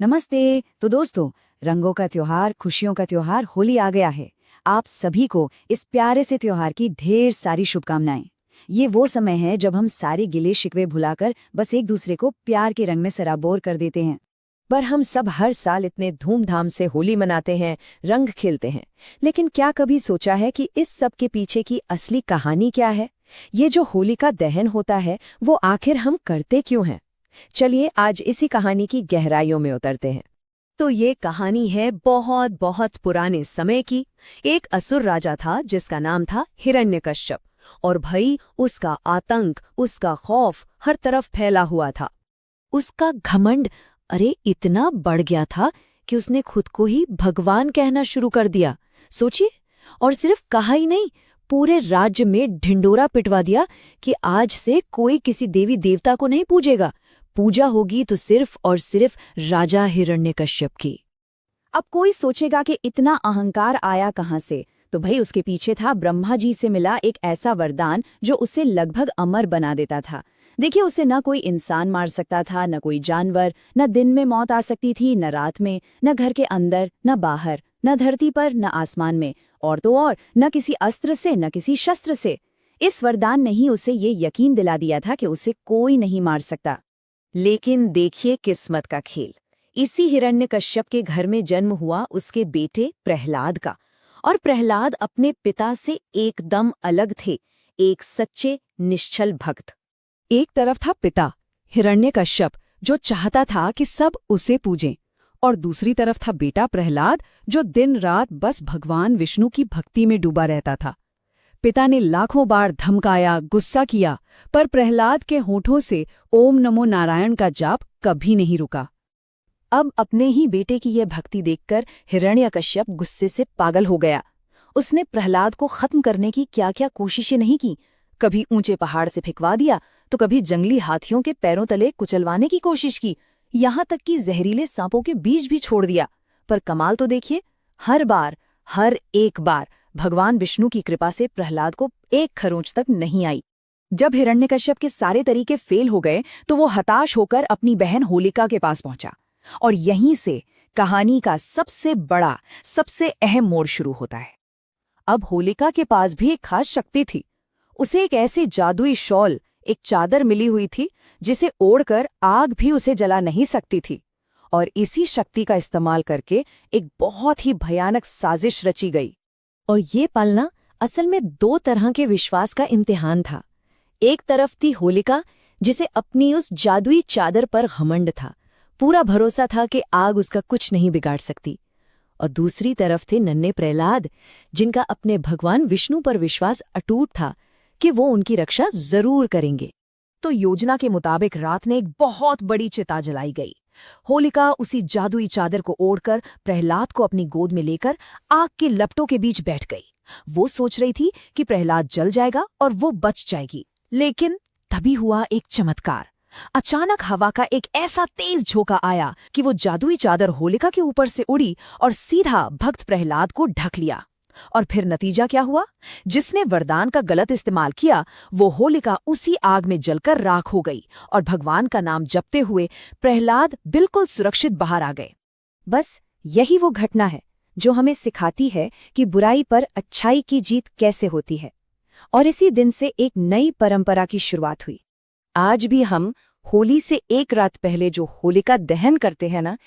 नमस्ते। तो दोस्तों, रंगों का त्योहार, खुशियों का त्योहार होली आ गया है। आप सभी को इस प्यारे से त्योहार की ढेर सारी शुभकामनाएं। ये वो समय है जब हम सारे गिले शिकवे भुलाकर बस एक दूसरे को प्यार के रंग में सराबोर कर देते हैं। पर हम सब हर साल इतने धूमधाम से होली मनाते हैं, रंग खेलते हैं। लेकिन क्या कभी सोचा है कि इस सब के पीछे की असली कहानी क्या है? ये जो होली का दहन होता है, वो आखिर हम करते क्यों हैं? चलिए आज इसी कहानी की गहराइयों में उतरते हैं। तो ये कहानी है बहुत बहुत पुराने समय की। एक असुर राजा था जिसका नाम था हिरण्यकश्यप। और भाई उसका आतंक, उसका खौफ हर तरफ फैला हुआ था। उसका घमंड इतना बढ़ गया था कि उसने खुद को ही भगवान कहना शुरू कर दिया। सोचिए, और सिर्फ कहा ही नहीं, पूरे राज्य में ढिंडोरा पिटवा दिया कि आज से कोई किसी देवी देवता को नहीं पूजेगा। पूजा होगी तो सिर्फ और सिर्फ राजा हिरण्यकश्यप की। अब कोई सोचेगा कि इतना अहंकार आया कहाँ से? तो भाई उसके पीछे था ब्रह्मा जी से मिला एक ऐसा वरदान जो उसे लगभग अमर बना देता था। देखिए, उसे न कोई इंसान मार सकता था, न कोई जानवर, न दिन में मौत आ सकती थी, न रात में, न घर के अंदर, न बाहर, न धरती पर, न आसमान में, और तो और न किसी अस्त्र से, न किसी शस्त्र से। इस वरदान ने ही उसे ये यकीन दिला दिया था कि उसे कोई नहीं मार सकता। लेकिन देखिए किस्मत का खेल। इसी हिरण्यकश्यप के घर में जन्म हुआ उसके बेटे प्रहलाद का। और प्रहलाद अपने पिता से एकदम अलग थे, एक सच्चे निश्चल भक्त। एक तरफ था पिता हिरण्यकश्यप, जो चाहता था कि सब उसे पूजें, और दूसरी तरफ था बेटा प्रहलाद, जो दिन रात बस भगवान विष्णु की भक्ति में डूबा रहता था। पिता ने लाखों बार धमकाया, गुस्सा किया, पर प्रहलाद के होठों से ओम नमो नारायण का जाप कभी नहीं रुका। अब अपने ही बेटे की यह भक्ति देखकर हिरण्यकश्यप गुस्से से पागल हो गया। उसने प्रहलाद को खत्म करने की क्या क्या कोशिशें नहीं की। कभी ऊंचे पहाड़ से फेंकवा दिया, तो कभी जंगली हाथियों के पैरों तले कुचलवाने की कोशिश की, यहाँ तक कि जहरीले सांपों के बीज भी छोड़ दिया। पर कमाल तो देखिए, हर एक बार भगवान विष्णु की कृपा से प्रहलाद को एक खरोंच तक नहीं आई। जब हिरण्यकश्यप के सारे तरीके फेल हो गए, तो वो हताश होकर अपनी बहन होलिका के पास पहुंचा। और यहीं से कहानी का सबसे बड़ा, सबसे अहम मोड़ शुरू होता है। अब होलिका के पास भी एक खास शक्ति थी। उसे एक ऐसी जादुई शॉल, एक चादर मिली हुई थी जिसे ओढ़कर आग भी उसे जला नहीं सकती थी। और इसी शक्ति का इस्तेमाल करके एक बहुत ही भयानक साजिश रची गई। और ये पलना असल में दो तरह के विश्वास का इम्तिहान था। एक तरफ थी होलिका, जिसे अपनी उस जादुई चादर पर घमंड था, पूरा भरोसा था कि आग उसका कुछ नहीं बिगाड़ सकती। और दूसरी तरफ थे नन्हे प्रहलाद, जिनका अपने भगवान विष्णु पर विश्वास अटूट था कि वो उनकी रक्षा जरूर करेंगे। तो योजना के मुताबिक रात ने एक बहुत बड़ी चिता जलाई गई। होलिका उसी जादुई चादर को ओढ़कर प्रहलाद को अपनी गोद में लेकर आग के लपटों के बीच बैठ गई। वो सोच रही थी कि प्रहलाद जल जाएगा और वो बच जाएगी। लेकिन तभी हुआ एक चमत्कार। अचानक हवा का एक ऐसा तेज झोंका आया कि वो जादुई चादर होलिका के ऊपर से उड़ी और सीधा भक्त प्रहलाद को ढक लिया। और फिर नतीजा क्या हुआ? जिसने वरदान का गलत इस्तेमाल किया, वो होलिका उसी आग में जलकर राख हो गई, और भगवान का नाम जपते हुए प्रहलाद बिल्कुल सुरक्षित बाहर आ गए। बस यही वो घटना है जो हमें सिखाती है कि बुराई पर अच्छाई की जीत कैसे होती है। और इसी दिन से एक नई परंपरा की शुरुआत हुई। आज भी हम होली से एक रात पहले जो होलिका दहन करते हैं ना,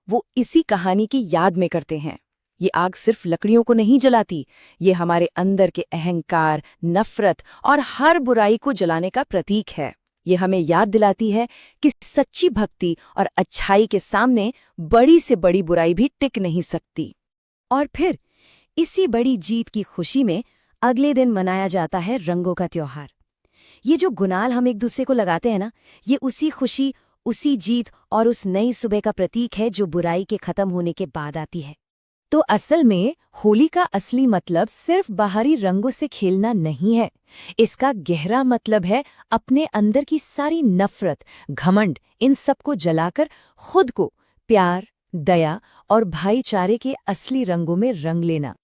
वो इसी कहानी की याद में करते हैं। ये आग सिर्फ लकड़ियों को नहीं जलाती, ये हमारे अंदर के अहंकार, नफरत और हर बुराई को जलाने का प्रतीक है। ये हमें याद दिलाती है कि सच्ची भक्ति और अच्छाई के सामने बड़ी से बड़ी बुराई भी टिक नहीं सकती। और फिर इसी बड़ी जीत की खुशी में अगले दिन मनाया जाता है रंगों का त्योहार। ये जो गुलाल हम एक दूसरे को लगाते हैं ना, ये उसी खुशी, उसी जीत और उस नई सुबह का प्रतीक है जो बुराई के खत्म होने के बाद आती है। तो असल में होली का असली मतलब सिर्फ बाहरी रंगों से खेलना नहीं है। इसका गहरा मतलब है अपने अंदर की सारी नफरत, घमंड, इन सबको जलाकर खुद को प्यार, दया और भाईचारे के असली रंगों में रंग लेना।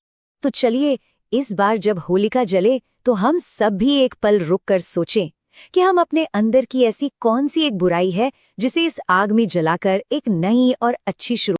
तो चलिए, इस बार जब होलिका जले तो हम सब भी एक पल रुक कर सोचें कि हम अपने अंदर की ऐसी कौन सी एक बुराई है जिसे इस आग में जलाकर एक नई और अच्छी शुरुआत